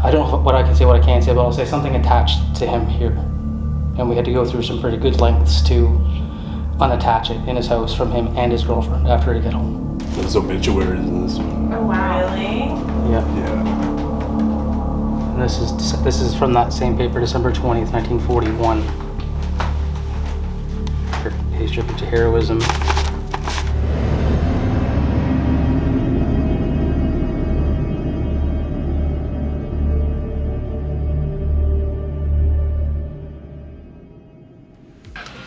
I don't know what I can say, what I can't say, but I'll say something attached to him here. And we had to go through some pretty good lengths to unattach it in his house from him and his girlfriend after he got home. There's obituaries in this one. Oh wow. Really? Yeah. Yeah. And this is from that same paper, December 20th, 1941. He's driven to heroism.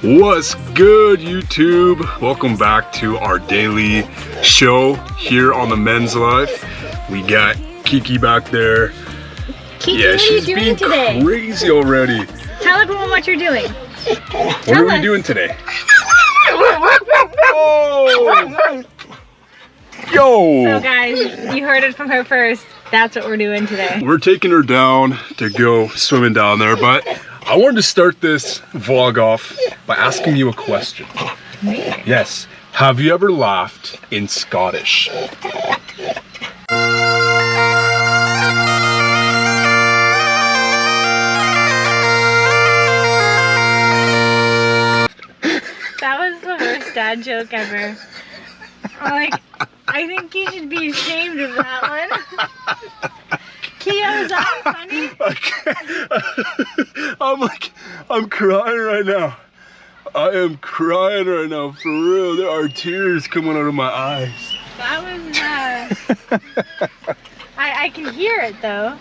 What's good, YouTube? Welcome back to our daily show here on the Mendz Life. We got Kiki back there. Kiki, Yeah, what are you she's doing being today? crazy already. Tell everyone what you're doing. What are we doing today? Oh! Yo! So guys, you heard it from her first. That's what we're doing today. We're taking her down to go swimming down there, but I wanted to start this vlog off by asking you a question. Me? Yes. Have you ever laughed in Scottish? That was the worst dad joke ever. Like, I think you should be ashamed of that one. Kia, is that funny? I'm crying right now. I am crying right now, for real. There are tears coming out of my eyes. That was, I can hear it though.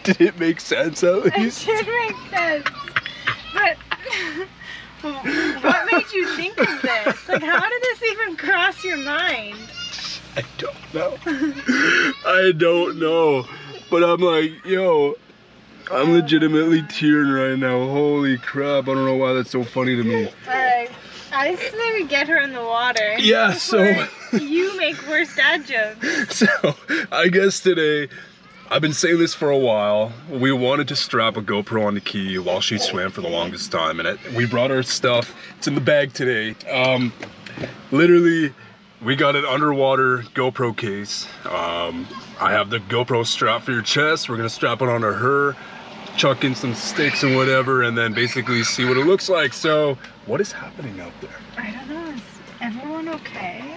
Did it make sense at It least? should make sense. But, what made you think of this? Like, how did this even cross your mind? I don't know. I don't know. But I'm like, yo, I'm legitimately tearing right now. Holy crap. I don't know why that's so funny to me. Alright, I just maybe get her in the water. Yeah, so You make worse dad jokes. So I guess today, I've been saying this for a while. We wanted to strap a GoPro on the key while she swam for the longest time, and we brought our stuff. It's in the bag today. Literally, we got an underwater GoPro case. I have the GoPro strap for your chest. We're gonna strap it onto her, chuck in some sticks and whatever, and then basically see what it looks like. So, what is happening out there? I don't know, is everyone okay?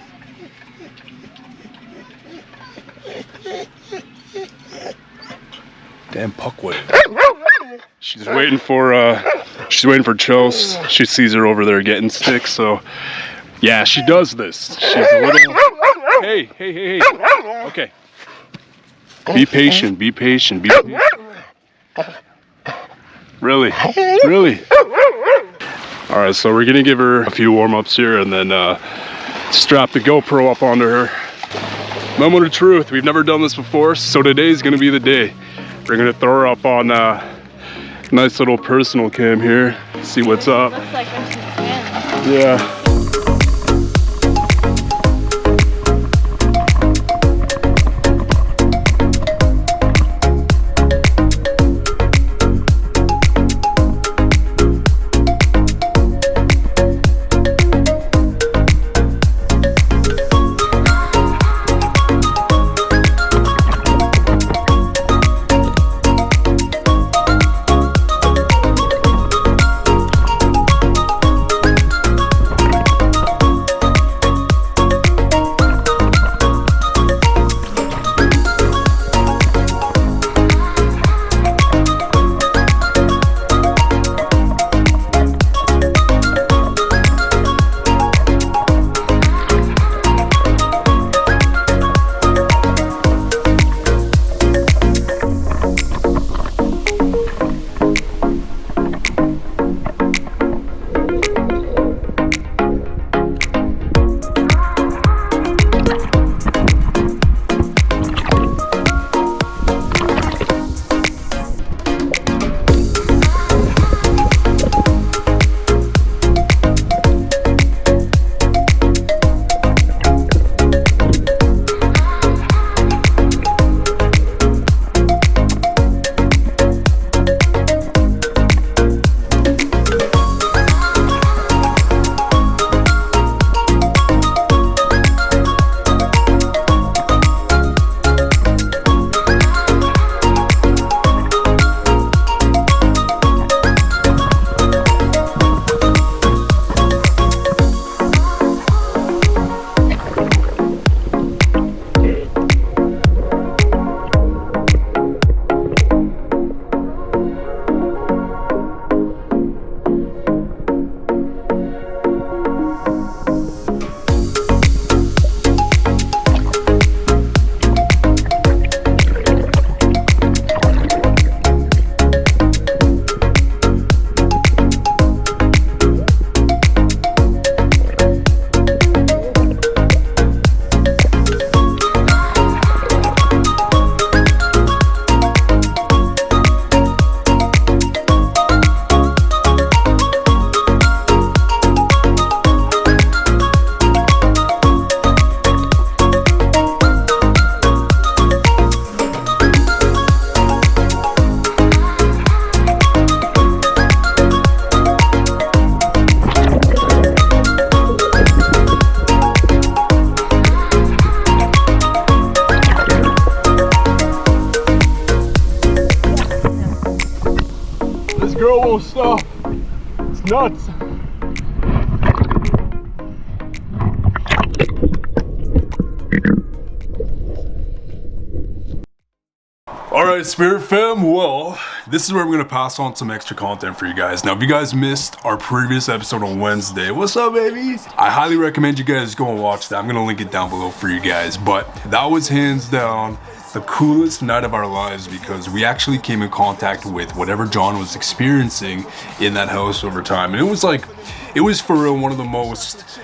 Damn Puckwood. She's waiting for Chels. She sees her over there getting sticks, so yeah, she does this. She's a little Hey. Okay. Be patient. Really? Alright, so we're gonna give her a few warm-ups here and then strap the GoPro up onto her. Moment of truth, we've never done this before, so today's gonna be the day. We're gonna throw her up on a nice little personal cam here, see what's up. Looks like when she swims. Yeah. No, stop. It's nuts. Alright, Spirit Fam, well, this is where I'm going to pass on some extra content for you guys. Now, if you guys missed our previous episode on Wednesday, what's up, baby? I highly recommend you guys go and watch that. I'm going to link it down below for you guys. But that was hands down the coolest night of our lives because we actually came in contact with whatever John was experiencing in that house over time. And it was for real one of the most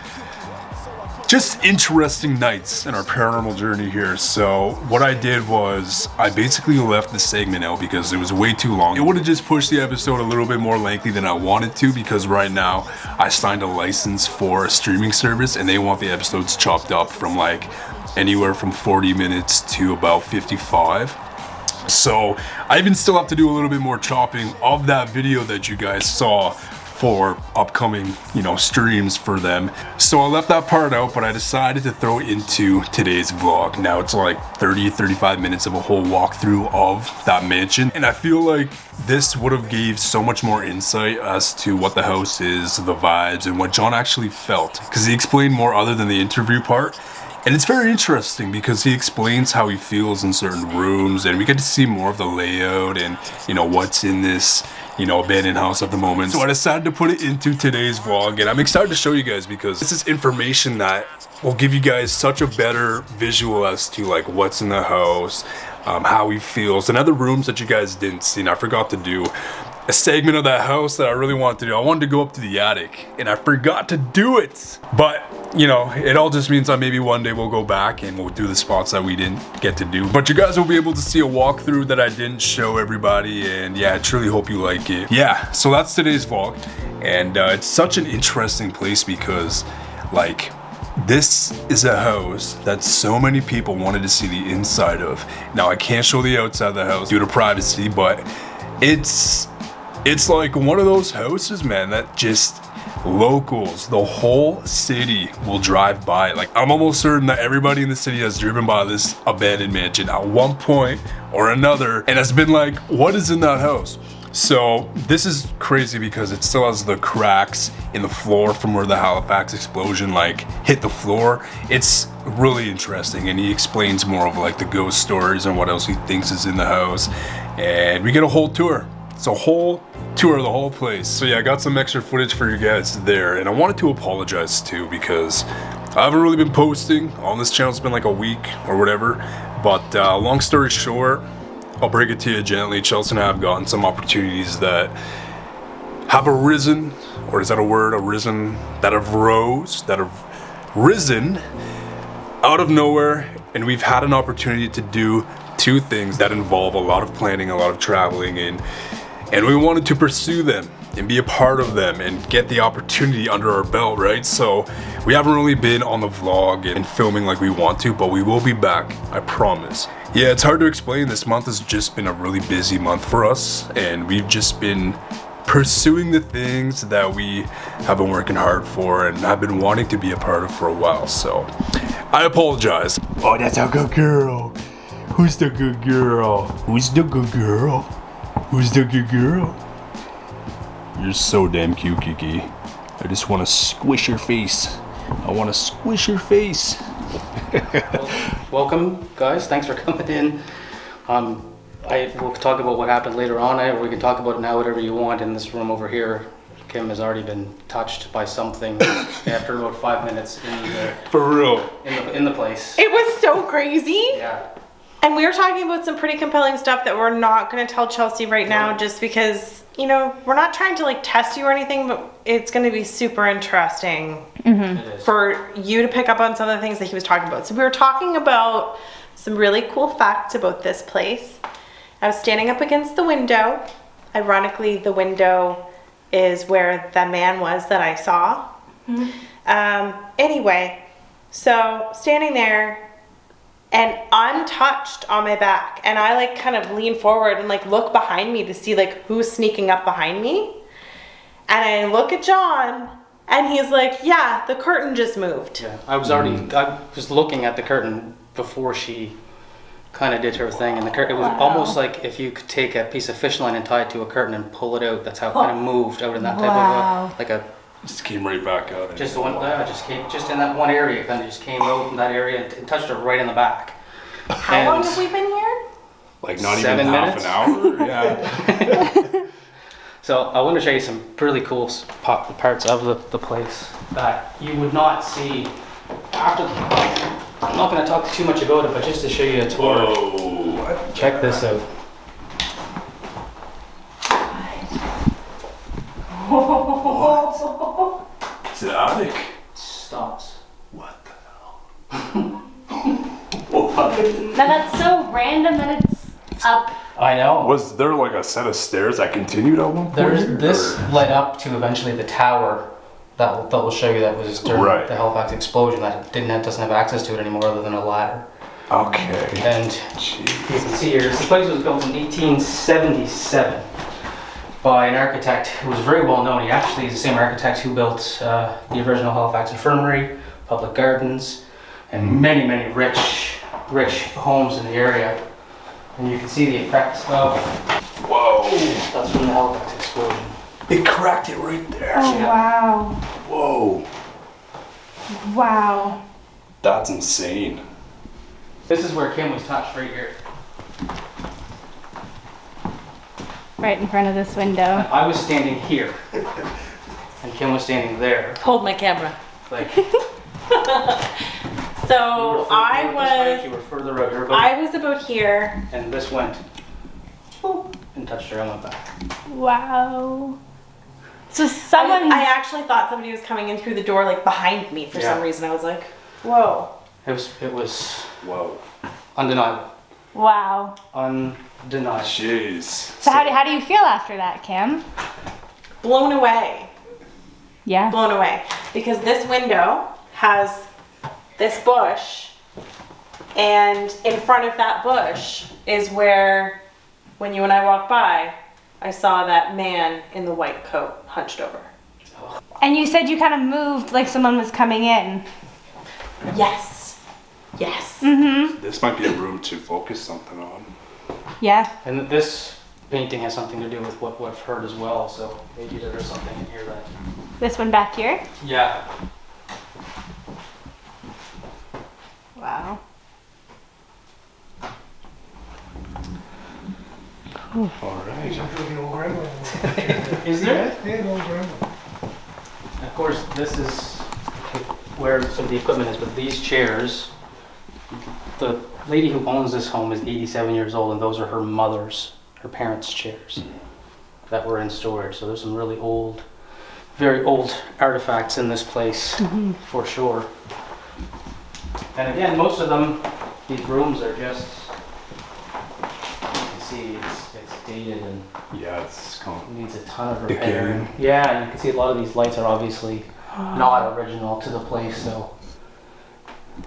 just interesting nights in our paranormal journey here. So what I did was I basically left the segment out because it was way too long. It would have just pushed the episode a little bit more lengthy than I wanted to because right now I signed a license for a streaming service and they want the episodes chopped up from like anywhere from 40 minutes to about 55. So I even still have to do a little bit more chopping of that video that you guys saw for upcoming, streams for them. So I left that part out, but I decided to throw it into today's vlog. Now it's like 35 minutes of a whole walkthrough of that mansion. And I feel like this would have gave so much more insight as to what the house is, the vibes, and what John actually felt. Because he explained more other than the interview part. And it's very interesting because he explains how he feels in certain rooms and we get to see more of the layout and, what's in this, abandoned house at the moment. So I decided to put it into today's vlog and I'm excited to show you guys because this is information that will give you guys such a better visual as to like what's in the house, how he feels, and other rooms that you guys didn't see. And I forgot to do a segment of that house that I really wanted to do. I wanted to go up to the attic and I forgot to do it. But it all just means that maybe one day we'll go back and we'll do the spots that we didn't get to do. But you guys will be able to see a walkthrough that I didn't show everybody, and yeah, I truly hope you like it. Yeah, so that's today's vlog, and it's such an interesting place because like this is a house that so many people wanted to see the inside of. Now I can't show the outside of the house due to privacy, but it's like one of those houses, man, that just locals, the whole city will drive by. Like I'm almost certain that everybody in the city has driven by this abandoned mansion at one point or another and has been like, what is in that house? So this is crazy because it still has the cracks in the floor from where the Halifax explosion like hit the floor. It's really interesting and he explains more of like the ghost stories and what else he thinks is in the house, and we get a whole tour. It's a whole tour of the whole place. So yeah, I got some extra footage for you guys there, and I wanted to apologize too because I haven't really been posting on this channel. It's been like a week or whatever, but long story short, I'll break it to you gently. Chelsea and I have gotten some opportunities that have arisen, or is that a word, arisen, that have risen out of nowhere, and we've had an opportunity to do two things that involve a lot of planning, a lot of traveling, and we wanted to pursue them and be a part of them and get the opportunity under our belt, right? So we haven't really been on the vlog and filming like we want to, but we will be back, I promise. Yeah, it's hard to explain. This month has just been a really busy month for us, and we've just been pursuing the things that we have been working hard for and have been wanting to be a part of for a while. So I apologize. Oh, that's a good girl. Who's the good girl? Who's the good girl? Who's the good girl? You're so damn cute, Kiki. I just want to squish your face. I want to squish your face. Welcome, guys. Thanks for coming in. We'll talk about what happened later on, or we can talk about it now, whatever you want. In this room over here, Kim has already been touched by something after about 5 minutes For real. in the place. It was so crazy. Yeah. And we were talking about some pretty compelling stuff that we're not going to tell Chelsea right now just because, we're not trying to like test you or anything, but it's going to be super interesting for you to pick up on some of the things that he was talking about. So we were talking about some really cool facts about this place. I was standing up against the window. Ironically, the window is where the man was that I saw. Anyway, so standing there, and untouched on my back, and I like kind of lean forward and like look behind me to see like who's sneaking up behind me, and I look at John and he's like, yeah, the curtain just moved. Yeah, I was looking at the curtain before she kind of did her thing, and the curtain, it was almost like if you could take a piece of fish line and tie it to a curtain and pull it out. That's how it kind of moved out in that type of like a. Just came right back out. Just the one, just came just in that one area. It kind of just came out in that area and touched her right in the back. How long have we been here? Like not 7 even minutes? half an hour. Yeah. So I want to show you some really cool parts of the place that you would not see after. I'm not going to talk too much about it, but just to show you a tour. Whoa. Check this out. It's an attic. Stops. What the hell? Now that's so random that it's up. I know. Was there like a set of stairs that continued at one point? This led up to eventually the tower that will show you that was during Right. the Halifax explosion that doesn't have access to it anymore other than a ladder. Okay. And you can see here, this place was built in 1877 by an architect who was very well known. He actually is the same architect who built the original Halifax Infirmary, public gardens, and many rich homes in the area. And you can see the effects of. Whoa. That's from the Halifax explosion. It cracked it right there. Oh wow. Whoa. Wow. That's insane. This is where Kim was touched right here. Right in front of this window. I was standing here, and Kim was standing there. Hold my camera. Like So you were further out here, but I was about here. and this went boop, and touched her and went back. Wow. So someone. I actually thought somebody was coming in through the door, like behind me for some reason. I was like, whoa. It was Whoa. undeniable. Wow. Undeniable. Jeez. So how do you feel after that, Kim? Blown away. Yeah. Blown away. Because this window has this bush, and in front of that bush is where, when you and I walked by, I saw that man in the white coat hunched over. And you said you kind of moved like someone was coming in. Yes. Yes. Mm-hmm. This might be a room to focus something on. Yeah. And this painting has something to do with what I've heard as well. So maybe there is something in here that. This one back here. Yeah. Wow. All right. Is there? Of course, this is where some of the equipment is, but these chairs, the lady who owns this home is 87 years old, and those are her parents' chairs that were in storage. So there's some really old, very old artifacts in this place, for sure. And again, most of them, these rooms are just, you can see it's dated and Yeah, it's kind of needs a ton of repair. decaying. Yeah, and you can see a lot of these lights are obviously not original to the place, so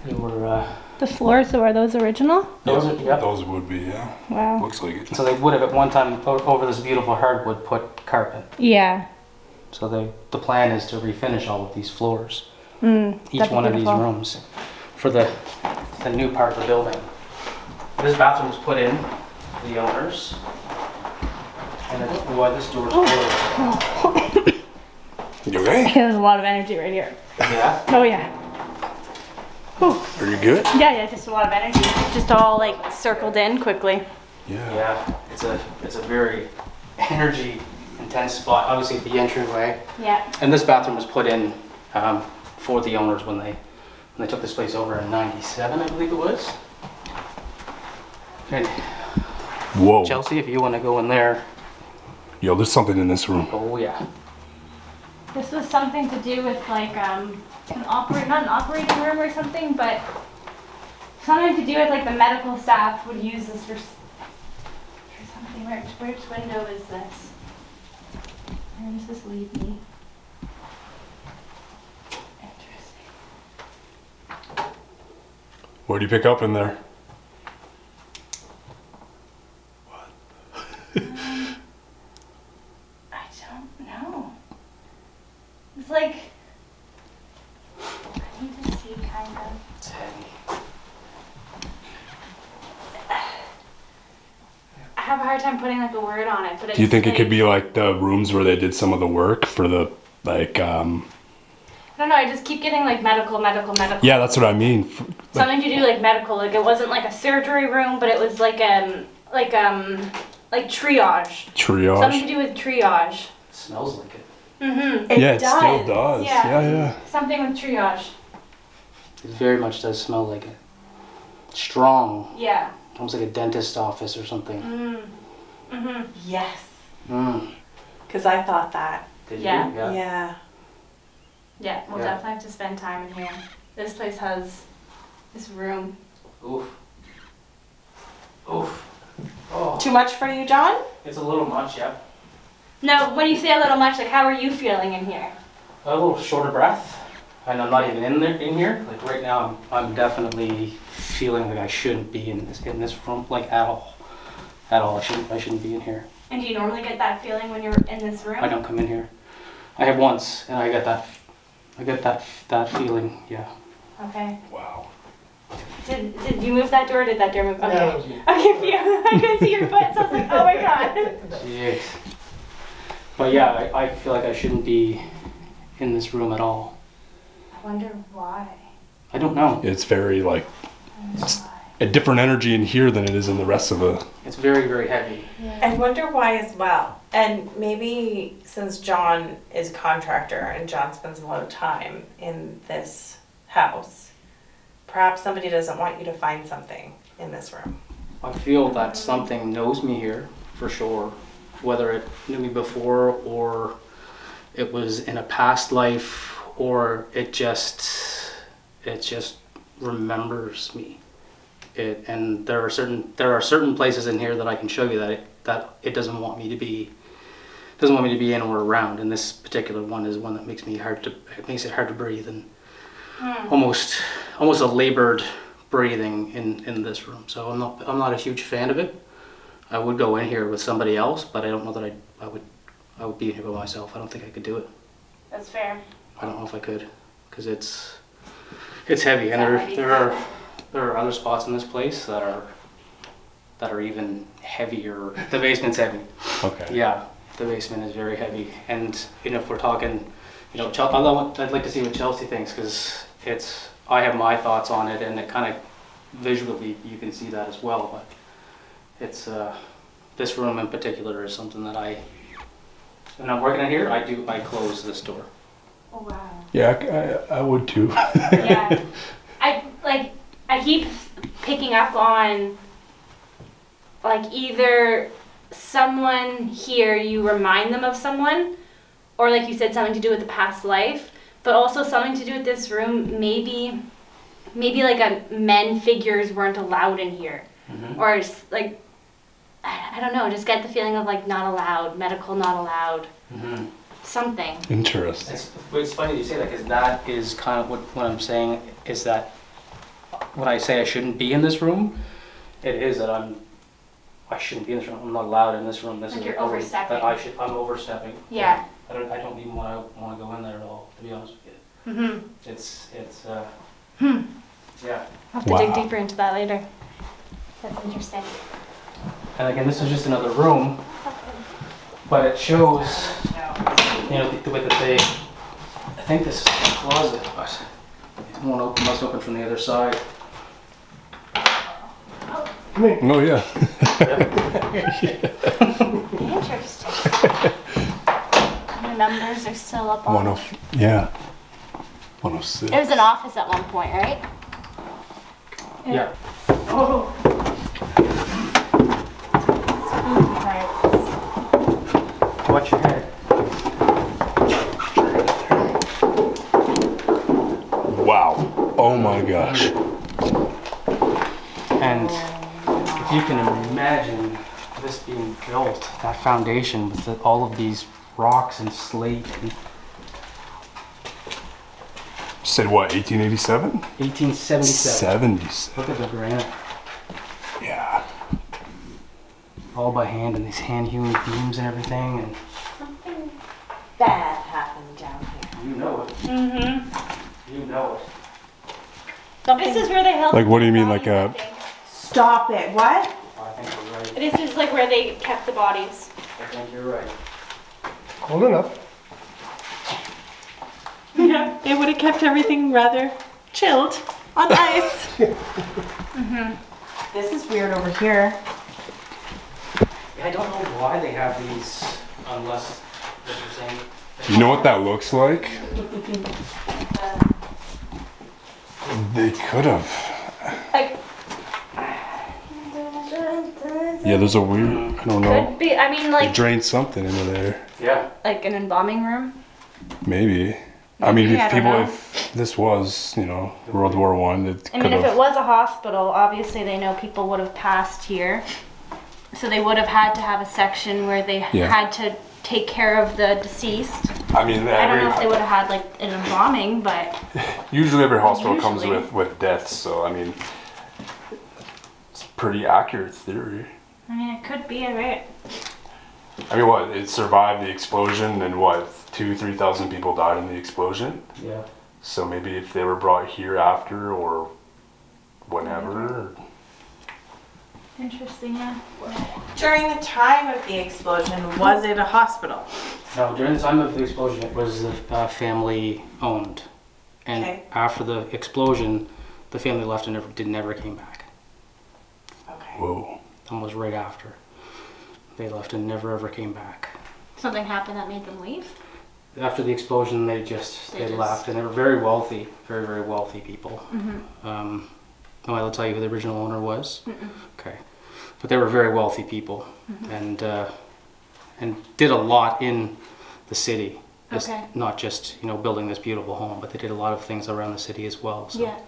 they were. The floors, so are those original? Those are, yep. Those would be, yeah. Wow. Looks like it. So they would have at one time over this beautiful hardwood put carpet. Yeah. So the plan is to refinish all of these floors, Mm, each that'd be one of these beautiful. rooms, for the new part of the building. This bathroom was put in, the owners, and this door is closed. You okay? There's a lot of energy right here. Yeah. Oh yeah. Are you good? Yeah, just a lot of energy. Just all like circled in quickly. Yeah. Yeah, it's a very energy intense spot. Obviously the entryway, Yeah. and this bathroom was put in for the owners when they took this place over in '97, I believe it was. And Whoa. Chelsea, if you want to go in there, Yo, there's something in this room. oh yeah. This was something to do with like not an operating room or something, but something to do with like the medical staff would use this for something. Which window is this? Where does this lead me? Interesting. What do you pick up in there? I don't know. It's like I need to see kind of. It's heavy. have a hard time putting like a word on it, but it's Do you think it like, could be like the rooms where they did some of the work for the like? I don't know. I just keep getting like medical. Yeah, that's what I mean. Something to do like medical. Like it wasn't like a surgery room, but it was like triage. Triage. Something to do with triage. It smells like it. Mhm. It still does. Yeah. Yeah. Something with triage. It very much does smell like it. Strong. Yeah. Almost like a dentist's office or something. Mhm. Yes. Mm. Because I thought that. Did Yeah. you? Yeah. Yeah. We'll Yeah. definitely have to spend time in here. This place has this room. Oof. Oof. Oh. Too much for you, John? It's a little much, yeah. No, when you say a little much, like how are you feeling in here? A little short of breath. And I'm not even in here. Like right now, I'm definitely feeling like I shouldn't be in this room, like at all. At all, I shouldn't be in here. And do you normally get that feeling when you're in this room? I don't come in here. I have once, and I get that feeling. Yeah. Okay. Wow. Did you move that door? Or did that door move? Okay. No, it was you. Okay, phew. I couldn't see your foot, so I was like, oh my god. Jeez. But yeah, I feel like I shouldn't be in this room at all. I wonder why. I don't know. It's very like I wonder why. a different energy in here than it is in the rest of the. It's very, very heavy. I wonder why as well. And maybe since John is a contractor and John spends a lot of time in this house, perhaps somebody doesn't want you to find something in this room. I feel that something knows me here for sure, whether it knew me before or it was in a past life or it just remembers me. And there are certain places in here that I can show you that it doesn't want me to be in or around. And this particular one is one that makes it hard to breathe and almost a labored breathing in this room. So I'm not a huge fan of it. I would go in here with somebody else, but I don't know that I would be in here by myself. I don't think I could do it. That's fair. I don't know if I could, because it's heavy, and there are other spots in this place that are even heavier. The basement's heavy. Okay. Yeah, the basement is very heavy, and if we're talking, I'd like to see what Chelsea thinks, because I have my thoughts on it, and it kind of visually you can see that as well. But it's this room in particular is something that when I'm working in here, I close this door. Oh wow. Yeah, I would too. Yeah. I keep picking up on like either someone here, you remind them of someone, or like you said, something to do with the past life, but also something to do with this room. Maybe like men figures weren't allowed in here, or like I don't know. Just get the feeling of like not allowed, medical not allowed, something. Interesting. It's funny you say that, because that is kind of what I'm saying is that when I say I shouldn't be in this room, it is that I shouldn't be in this room. I'm not allowed in this room. This Like is you're a room overstepping. that I'm overstepping. Yeah. I don't even want to go in there at all, to be honest with you. It's yeah. I'll have to dig deeper into that later. That's interesting. And again, this is just another room, but it shows, the way that I think this is a closet, but it must open from the other side. Oh yeah. Interesting. The numbers are still up on. 106. It was an office at one point, right? Yeah. Oh. Watch your head. Wow. Oh my gosh. And if you can imagine this being built, that foundation with all of these rocks and slate, and Said what? 1887? 1877. 77. Look at the granite, Yeah. all by hand, and these hand-hewn beams and everything, and Something bad happened down here. you know it. Mm-hmm. You know it. This is where they held. Like, what do you mean, like a? Stop it. What? I think you're right. It this is like where they kept the bodies. I think you're right. Cold enough. Yeah, it would have kept everything rather chilled on ice. This is weird over here. I don't know why they have these unless what you're saying. You know what that looks like? They could have. Like, Yeah, there's a weird, I don't know. could be. I mean, They like drained something into there. Yeah. an embalming room. Maybe. I mean, Maybe, I if don't people, know. if this was, you know, World War One, it I could mean, if it have. was a hospital, obviously they know people would have passed here. So they would have had to have a section where they Yeah. had to take care of the deceased. I mean, I don't know if they every, would have had like an embalming, but usually every hospital comes Usually. with deaths, so I mean, it's a pretty accurate theory. I mean, it could be, right? I mean, what? It survived the explosion, and what? 2,000-3,000 people died in the explosion. Yeah. So maybe if they were brought here after or whenever. Interesting, yeah. During the time of the explosion, was it a hospital? No, during the time of the explosion, it was family owned, and Okay. after the explosion, the family left and never came back. Okay. Whoa. Almost right after, they left and never ever came back. Something happened that made them leave? After the explosion, they left, and they were very wealthy, very wealthy people. I'll tell you who the original owner was. Okay, but they were very wealthy people, and did a lot in the city. Okay. Not just building this beautiful home, but they did a lot of things around the city as well. So. Yeah.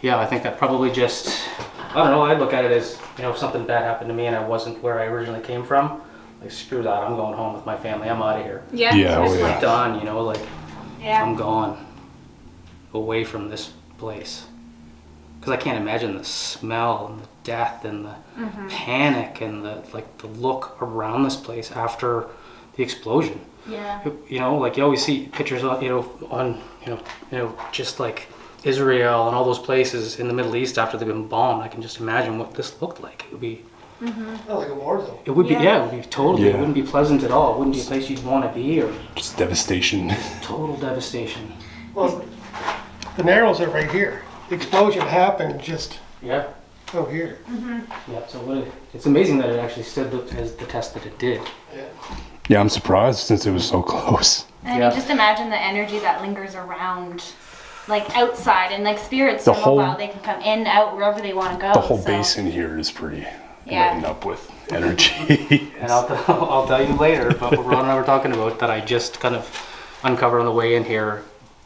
Yeah, I think that probably just, I don't know, I look at it as, if something bad happened to me and I wasn't where I originally came from, like screw that, I'm going home with my family, I'm out of here. Yeah. Yeah, oh I'm yeah. done, like Yeah. I'm gone away from this place. Because I can't imagine the smell and the death and the panic and the look around this place after the explosion. Yeah. Like you always see pictures on just like Israel and all those places in the Middle East after they've been bombed. I can just imagine what this looked like. It would be. Oh, like a war zone. It would be. Yeah. Yeah, it would be totally. It Yeah. wouldn't be pleasant at all. It wouldn't be a place you'd want to be, or Just devastation. total devastation. Well, the Narrows are right here. The explosion happened just Yeah. out here. Yeah. So it's amazing that it actually stood as the test that it did. Yeah. Yeah, I'm surprised since it was so close. And Yeah. just imagine the energy that lingers around, like outside, and like spirits The are whole- mobile. They can come in, out, wherever they want to go. The whole so- basin here is pretty Yeah. lightened up with energy. And I'll tell you later, but what Ron and I were talking about that I just kind of uncovered on the way in here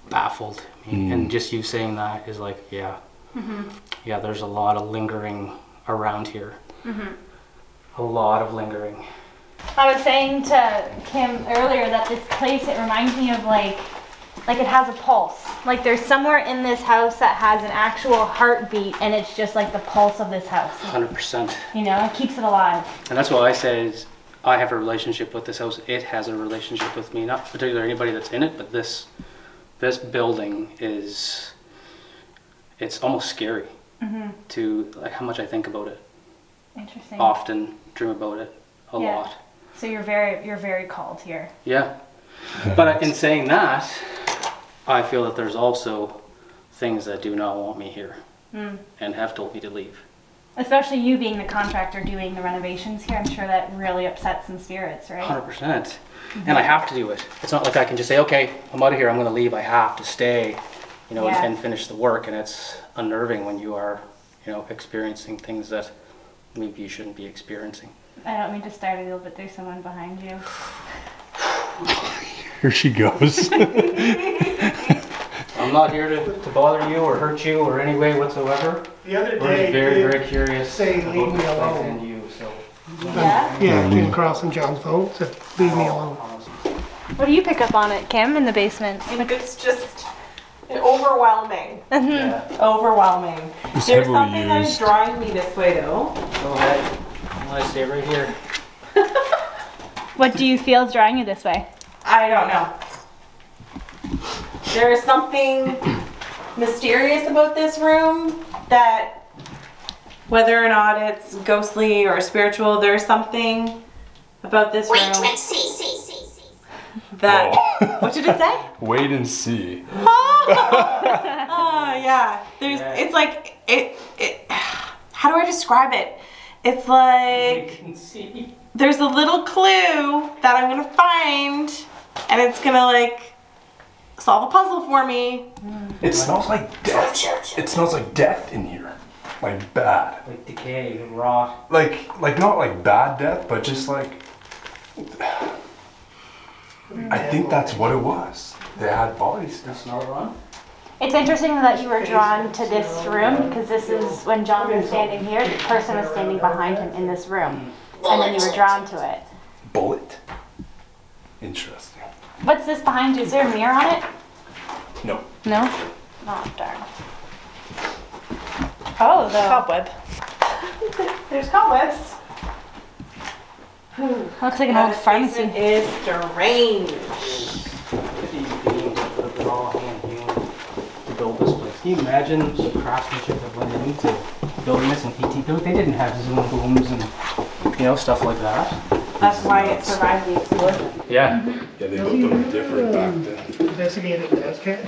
baffled me. And just you saying that is like, yeah. Yeah, there's a lot of lingering around here. A lot of lingering. I was saying to Kim earlier that this place, it reminds me of like it has a pulse. Like there's somewhere in this house that has an actual heartbeat, and it's just like the pulse of this house. 100%. It keeps it alive. And that's what I say is I have a relationship with this house. It has a relationship with me. Not particularly anybody that's in it, but this building is, it's almost scary to like how much I think about it. Interesting. Often dream about it a Yeah. lot. So you're very called here. Yeah. But in saying that, I feel that there's also things that do not want me here and have told me to leave. Especially you being the contractor doing the renovations here, I'm sure that really upsets some spirits, right? 100%. And I have to do it. It's not like I can just say, okay, I'm out of here, I'm going to leave. I have to stay, Yeah. and finish the work. And it's unnerving when you are, experiencing things that maybe you shouldn't be experiencing. I don't mean to startle you, but there's someone behind you. Here she goes. I'm not here to bother you or hurt you or any way whatsoever. The other We're day, just very, they very curious say, about "Leave me this place alone." and you. So, Yeah? Yeah, it came across on John's phone, said, leave me alone. What do you pick up on it, Kim, in the basement? I think it's just overwhelming. yeah. Overwhelming. It's There's heavily something that's used. drawing me this way though. Go ahead. I'm going to stay right here. What do you feel is drawing you this way? I don't know. There is something mysterious about this room that whether or not it's ghostly or spiritual, there's something about this room that. Whoa. What did it say? Wait and see. Oh yeah. It's like it. How do I describe it? It's like there's a little clue that I'm gonna find, and it's gonna like solve a puzzle for me. It smells like death. It smells like death in here. Like bad. Like decay, rot. Like not like bad death, but just like I think that's what it was. They had bodies. You smell it, Ron? It's interesting that you were drawn to this room because this is when John was standing here, the person was standing behind him in this room. And then you were drawn to it. Bullet. Interesting. What's this behind you? Is there a mirror on it? No. No? Oh, darn. Oh, the Cobweb. There's cobwebs. looks like an old pharmacy. It is strange. To build this place. Can you imagine the craftsmanship that went into building this in 18? They didn't have Zoom booms and stuff like that. That's why it survived the explosion. Yeah. Yeah, they built them different back then. Investigated Mendz cat.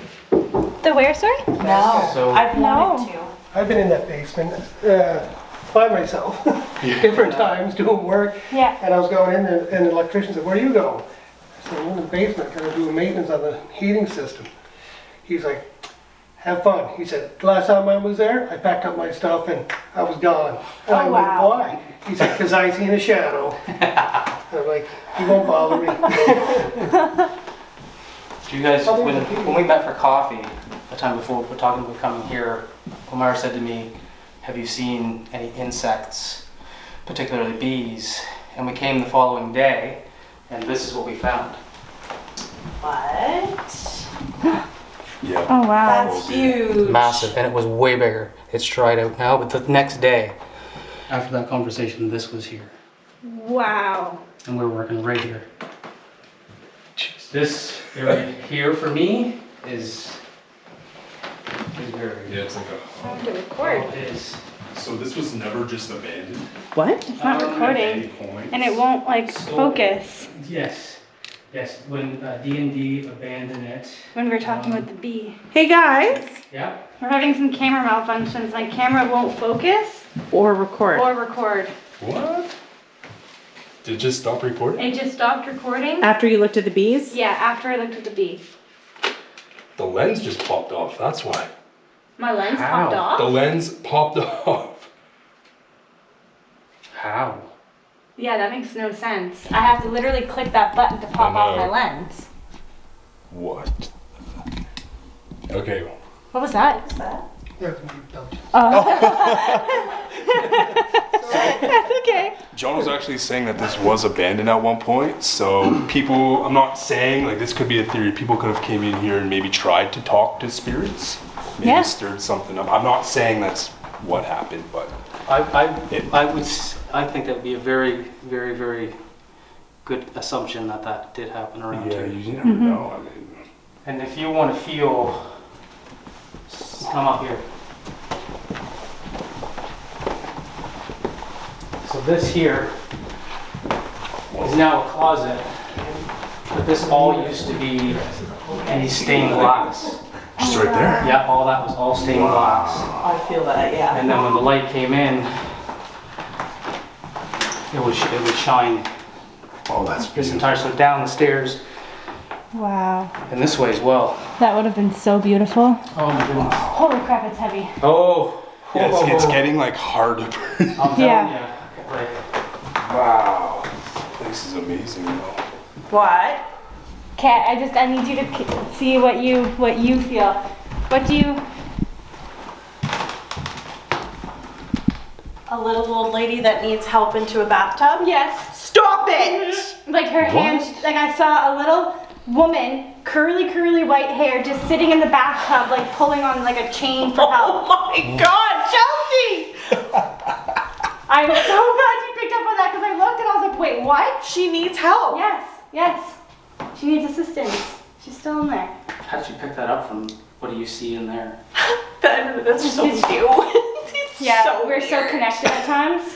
The where, sorry? No, So- I've wanted to. I've been in that basement by myself different times doing work. Yeah. And I was going in there, and the electrician said, "Where are you going?" I said, "I'm in the basement, kind of doing maintenance on the heating system." He's like, "Have fun." He said, "The last time I was there, I packed up my stuff and I was gone." And I went, wow. "Why?" He said, "'Cause I seen a shadow." And I'm like, "He won't bother me." Do you guys, when we met for coffee, the time before we're talking about coming here, Omar said to me, "Have you seen any insects, particularly bees?" And we came the following day, and this is what we found. What? Yeah. Oh, wow. That's huge. Massive, and it was way bigger. It's dried out now, but the next day, after that conversation, this was here. Wow. And we're working right here. This area here for me is very. Yeah, it's like I have to record. It is. So this was never just abandoned What? It's not at recording. any point. And it won't, like, So- focus Yes. Yes. When D&D abandoned it. when we're talking with the bee. Hey guys. Yeah. We're having some camera malfunctions. My camera won't focus Or record. or record. What? Did it just stop recording? It just stopped recording. After you looked at the bees? Yeah, after I looked at the bee. The lens just popped off. That's why. My lens How? popped off. The lens popped off. How? Yeah, that makes no sense. I have to literally click that button to pop off my lens. What? Okay. What was that? Yeah, some deep belch. That's okay. John was actually saying that this was abandoned at one point, so people, I'm not saying, like, this could be a theory, people could have came in here and maybe tried to talk to spirits, maybe Yeah. stirred something up. I'm not saying that's what happened, but I think that would be a very, very, very good assumption that did happen around yeah, here. you never know. I mean, And if you want to feel, come up here. So this here is now a closet, but this all used to be any stained glass. just right there. Yeah, all that was all stained glass. I feel that, yeah. And then when the light came in, it would shine Oh, that's this entire, so down the stairs Wow. and this way as well. That would have been so beautiful. Oh my goodness. Holy crap, it's heavy. Oh. Yeah, it's getting like hard to breathe. I'm telling Yeah. you. Like, Wow. This place is amazing, though. What? Kat, I need you to see what you feel. What do you? A little old lady that needs help into a bathtub? Yes. Stop it! Like her hands, like I saw a little woman, curly white hair, just sitting in the bathtub, like pulling on like a chain for Oh help. my god, Chelsea! I'm so glad you picked up on that because I looked and I was like, wait, what? She needs help. Yes. She needs assistance. She's still in there. how did you pick that up from? What do you see in there? That's so new. Yeah, So we're so weird. connected at times.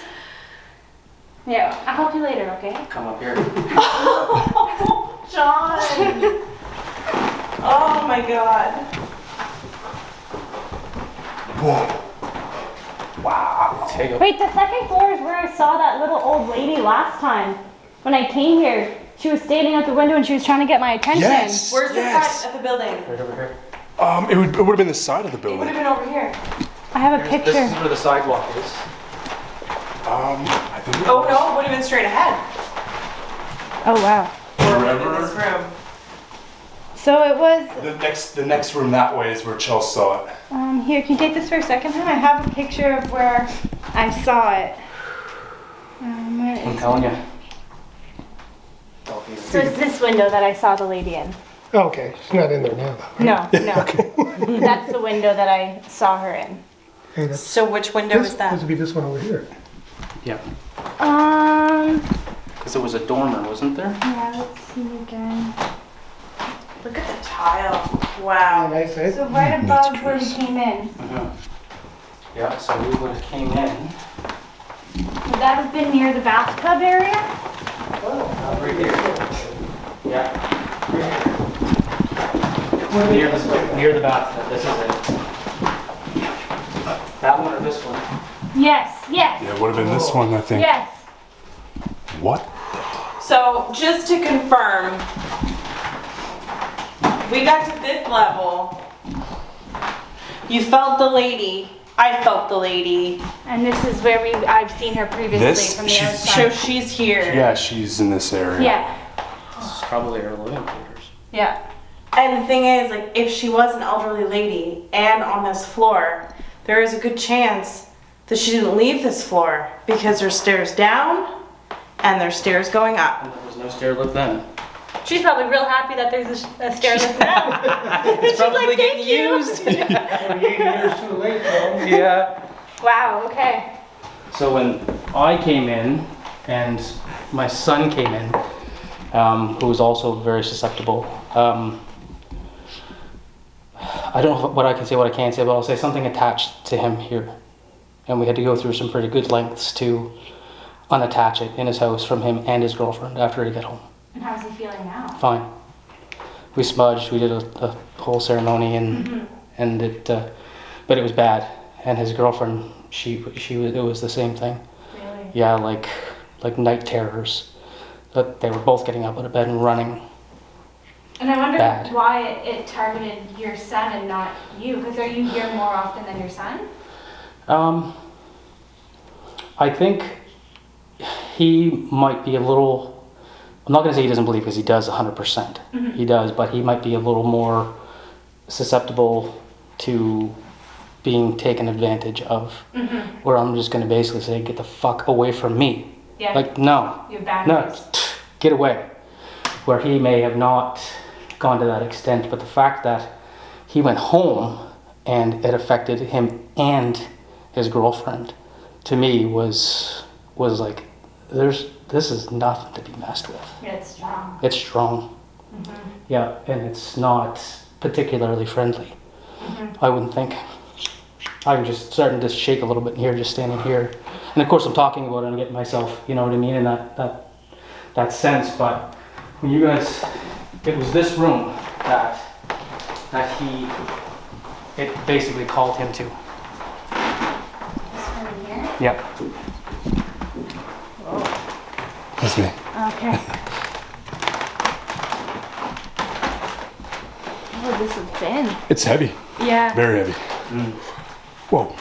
Yeah, I'll help you later, okay? Come up here. John. Oh my god. Take a Wait, the second floor is where I saw that little old lady last time. When I came here, she was standing at the window and she was trying to get my attention. Yes. Where's the Yes. front of the building? right over here. It would have been the side of the It would building. have been over here. I have a This picture. is where the sidewalk is. I think. Oh no, it would have been straight ahead. Oh wow. Or in this room. So it was, The next room that way is where Chelsea saw it. here, can you take this for a second? I have a picture of where I saw it. Where I'm is telling you. So it's this window that I saw the lady in. Okay, she's not in there now though. No, no. That's the window that I saw her in. Hey, that's, So which window is this that? would be this one over here. Yeah. Um, Because there was a dormer, wasn't there? yeah, let's see again. Look at the tile. Oh, Wow. nice, eh? So right above where we came in, Yeah, so we would have came in. would that have been near the bathtub area? Right here. Yeah. Near the bathtub, this is it. That one or this one? Yes, yes, Yeah, it would have been this one, I think. yes. What? So just to confirm, we got to this level. You felt the lady. I felt the lady. And this is where I've seen her previously This? from the She's- So outside. she's here. Yeah, she's in this area. Yeah, This is probably our living quarters. yeah. And the thing is, like, if she was an elderly lady and on this floor, there is a good chance that she didn't leave this floor because there's stairs down and there's stairs going up. And there was no stair lift then. She's probably real happy that there's a stair lift now. It's probably like, getting "Thank you." used. 8 years too late, though. Yeah. Wow, okay. So when I came in and my son came in, who was also very susceptible, I don't know what I can say, what I can't say, but I'll say something attached to him here. And we had to go through some pretty good lengths to unattach it in his house from him and his girlfriend after he got home. And how's he feeling now? Fine. We smudged, we did a whole ceremony and it, but it was bad. And his girlfriend, she was, it was the same thing. Really? Yeah, like night terrors. That they were both getting up out of bed and running. And I wonder Bad. why it targeted your son and not you, because are you here more often than your son? I think he might be a little, I'm not going to say he doesn't believe because he does 100%. He does, but he might be a little more susceptible to being taken advantage of. Where I'm just going to basically say, get the fuck away from me. Yeah. Like, no. Your No, boundaries. get away. Where he may have not gone to that extent, but the fact that he went home and it affected him and his girlfriend, to me was like, this is nothing to be messed with. Yeah, it's strong. It's strong. Yeah, and it's not particularly friendly. I wouldn't think. I'm just starting to shake a little bit here, just standing here. And of course I'm talking about it and getting myself, you know what I mean, in that sense, but when you guys, it was this room that it basically called him to. This one here? Yep. That's me. Okay. Oh, this is thin. It's heavy. Yeah. Very heavy. Whoa.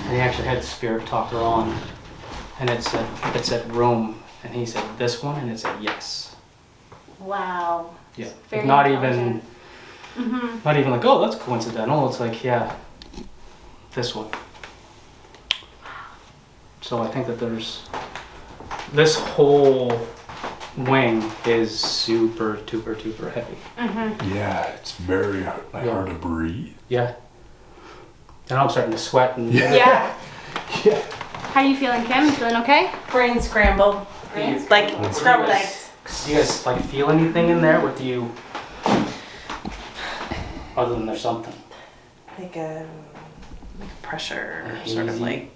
And he actually had spirit talk her on, and it said room, and he said this one, and it said yes. Wow. Yeah. Very Not intelligent. even, not even like, oh, that's coincidental. It's like, yeah, this one. So I think that there's, this whole wing is super, duper, duper heavy. Yeah, it's very hard to breathe. Yeah. And I'm starting to sweat and Yeah. Yeah. How you feeling, Kim? You feeling okay? Brain scrambled. Like scrambled eggs. Do you guys like feel anything in there? What do you, other than there's something? Like like pressure, sort of Easy. like,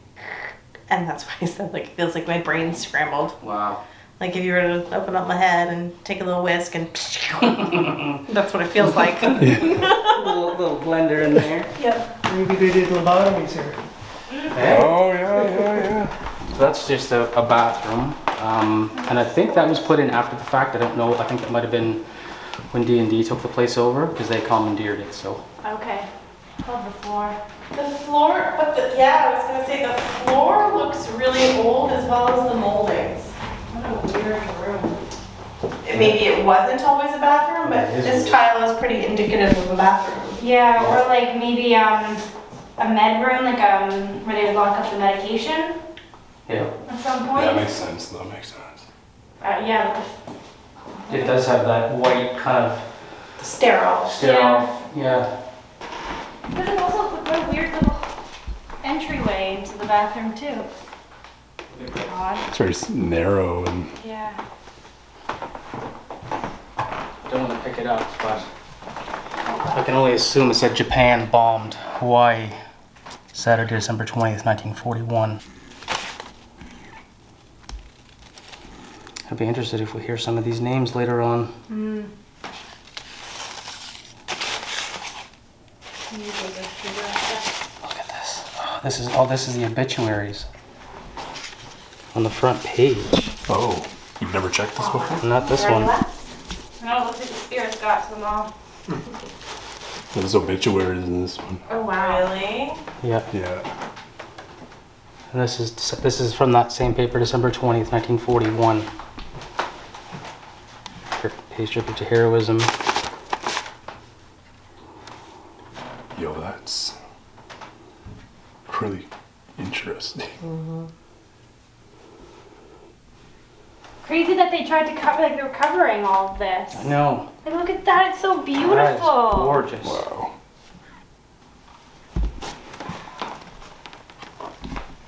and that's why I said like it feels like my brain's scrambled. Wow. Like if you were to open up my head and take a little whisk and that's what it feels like. little blender in there. Yep. Maybe they did lobotomies here. Hey. Oh, yeah. So that's just a bathroom. And I think that was put in after the fact. I don't know. I think that might have been when D&D took the place over because they commandeered it. So Okay. Love the floor. The floor, but yeah, I was gonna say the floor looks really old as well as the moldings. What a weird room. Maybe it wasn't always a bathroom, but It is this weird. tile is pretty indicative of a bathroom. Yeah, or like maybe a med room, like where they would lock up the medication yeah, at some point. That makes sense. That makes sense. Yeah, but it does have that white kind of Sterile. sterile. Yeah. because it also put a weird little entryway into the bathroom too. Odd. It's very narrow and Yeah. I don't want to pick it up, but I can only assume it said Japan bombed Hawaii Saturday, December 20th, 1941. I'd be interested if we hear some of these names later on. Look at this. Oh, this is the obituaries on the front page. oh, you've never checked this before? Not this one. No, it looks like the spirits got to them all. There's obituaries in this one. Oh wow. Really? Yeah. Yeah. And this is from that same paper, December 20th, 1941. Pays tribute to heroism. Yo, that's really interesting. Crazy that they tried to cover, like they were covering all of this. I know. Like, look at that, it's so That is beautiful. gorgeous. Wow.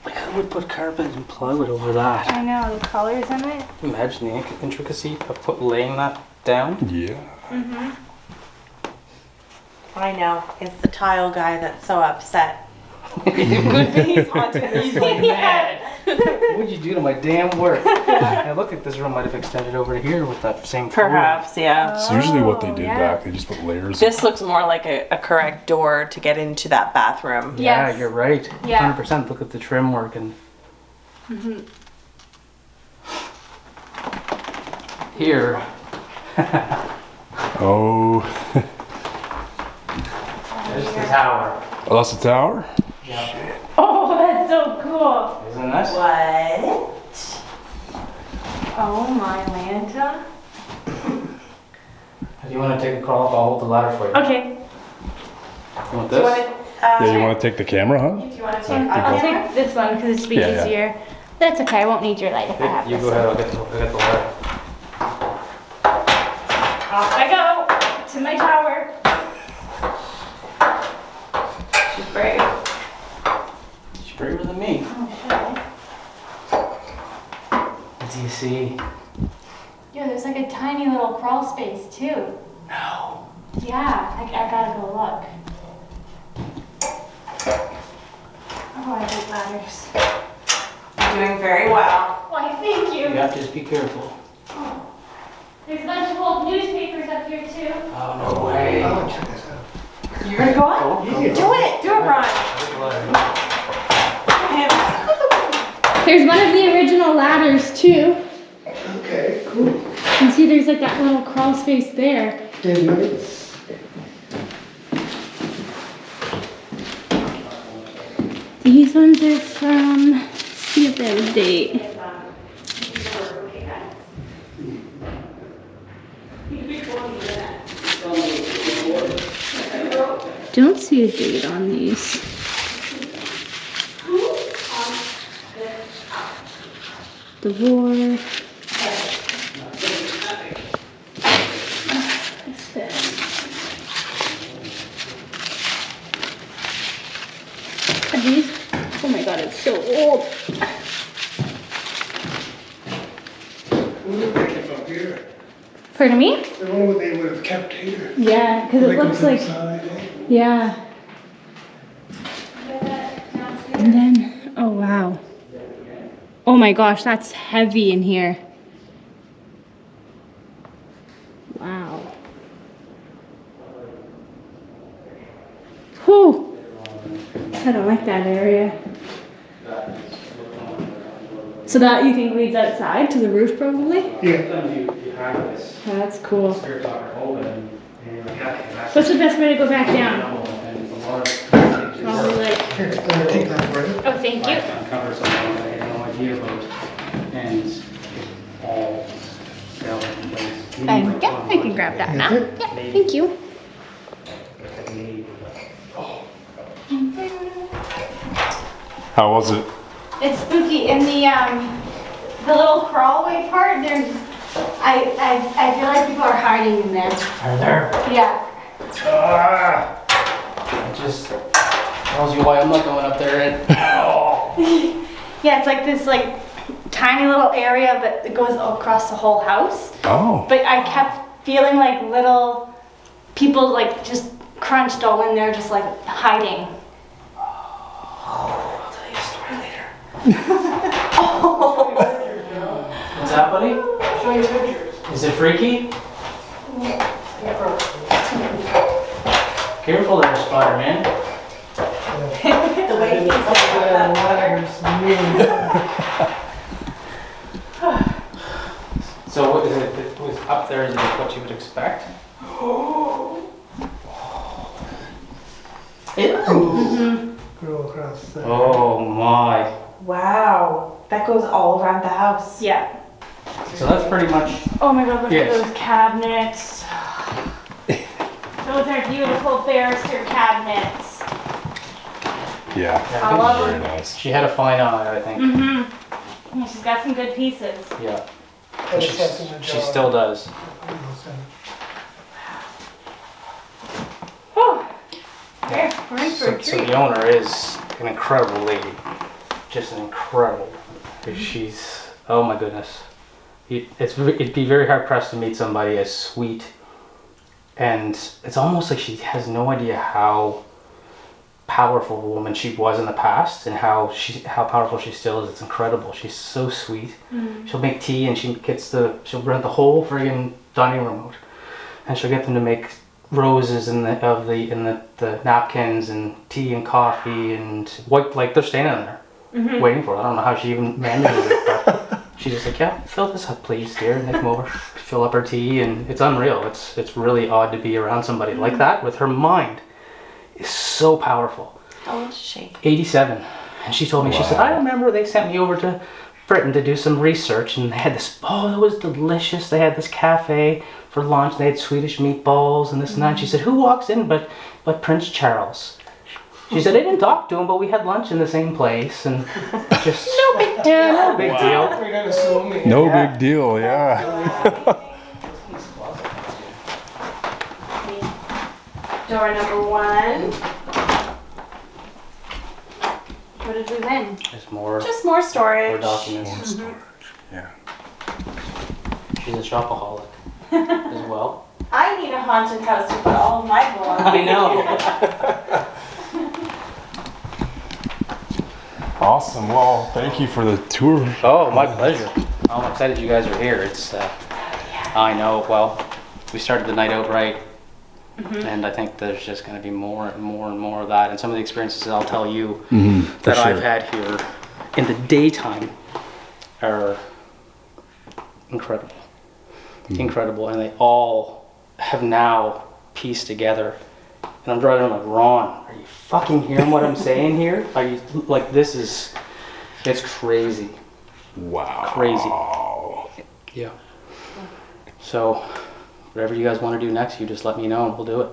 Like, who would put carpet and plywood over that? I know, the colors in it. Imagine the intricacy of laying that down. Yeah. I know. It's the tile guy that's so upset. Good thing he's haunted. He's like mad. What'd you do to my damn work? Now look at this room might have extended over to here with that same floor. Perhaps, yeah. It's usually what they did yeah. back. They just put layers. This looks more like a correct door to get into that bathroom. Yeah, Yes. you're right. Yeah. 100%. Look at the trim work and. Here. Oh. There's the tower. Oh, that's the tower? Yeah. Oh, that's so cool. Isn't that? What? Oh my Lanta. If you want to take a crawl up, I'll hold the ladder for you. Okay, You want Do you want this? to, Yeah, you want to take the camera, huh? do you want to take I'll take this one because it's be Yeah, yeah. easier. That's okay, I won't need your light if I have You this go one. ahead, I'll get the ladder. Off I go to my tower. She's brave. She's braver than me. What do you see? Yo, there's like a tiny little crawl space too. No. Yeah, I gotta go look. Oh, I hate ladders. You're doing very well. Why, thank you. You have to just be careful. There's a bunch of old newspapers up here too. Oh, no way. Oh, check this out. You're gonna go up? Go, Do it! Do it, Ron. There's one of the original ladders too. Okay, cool. You can see there's like that little crawl space there. Nice. These ones are from, let's see if they have a date. Don't see a date on these. The war. What's this? Are these? Oh my god, it's so old. What did they keep up here? Pardon me? The one where they would have kept here. Yeah, because it looks like, Inside, eh? yeah. then, oh wow. Oh my gosh, that's heavy in here. Wow. Whew. I don't like that area. So that you think leads outside to the roof probably? Yeah. You have this Oh, that's cool. spirit talker open, and What's the best way to go back down? and a lot of Probably like, Here, I'm gonna take that for you. oh, thank you. uncover something that I had no idea about, and it's all fell in place. Yeah, I can grab that now. Yeah, thank you. How was it? It's spooky. In the little crawlway part, there's, I feel like people are hiding in there. Are there? Yeah. It just tells you why I'm not going up there. And Yeah, it's like this like tiny little area, but it goes across the whole house. Oh. But I kept feeling like little people like just crunched all in there, just like hiding. I'll tell you a story later. What's that, buddy? Show you pictures. Is it freaky? Careful there, Spider-Man. The way he So what is it? It was up there. Is it what you would expect? Go across there. Oh my. Wow, that goes all around the house. Yeah. So that's pretty much. Oh my god, look Yes. at those cabinets. Those are beautiful barrister cabinets. Yeah. I love Very them. nice. She had a fine eye, I think. Mm-hmm. Yeah, she's got some good pieces. Yeah. And it's got some She still does. Whew. There, we're in for So, a so treat. the owner is an incredible lady. Just an incredible. She's, oh my goodness. It'd be very hard pressed to meet somebody as sweet. And it's almost like she has no idea how powerful of a woman she was in the past and how powerful she still is. It's incredible. She's so sweet. She'll make tea and she'll rent the whole friggin' dining room out. And she'll get them to make roses in the napkins and tea and coffee and white, like they're standing there waiting for it. I don't know how she even manages it, but she's just like, yeah, fill this up please, dear. And they come over, fill up her tea, and it's unreal. It's really odd to be around somebody like that with her mind is so powerful. How old is she? 87. And she told me, she said, I remember they sent me over to Britain to do some research and they had this, oh, it was delicious. They had this cafe for lunch. They had Swedish meatballs and this and that. And she said, who walks in but Prince Charles? She said, I didn't talk to him, but we had lunch in the same place and just... no big deal. Yeah, no big deal. We're gonna assume me. No Yeah. big deal, yeah. Door number 1. What did we win? There's more Just more storage. documents. Yeah. She's a shopaholic as well. I need a haunted house to put all of my belongings. I know. Awesome. Well, thank you for the tour. Oh, my pleasure. I'm excited you guys are here. It's, I know, well, we started the night out right, and I think there's just going to be more and more and more of that. And some of the experiences that I'll tell you that I've had here in the daytime are incredible. Incredible. And they all have now pieced together. And I'm driving, I'm like, Ron, are you fucking hearing what I'm saying here? Are you, like, it's crazy. Wow. Crazy. Yeah. So, whatever you guys want to do next, you just let me know and we'll do it.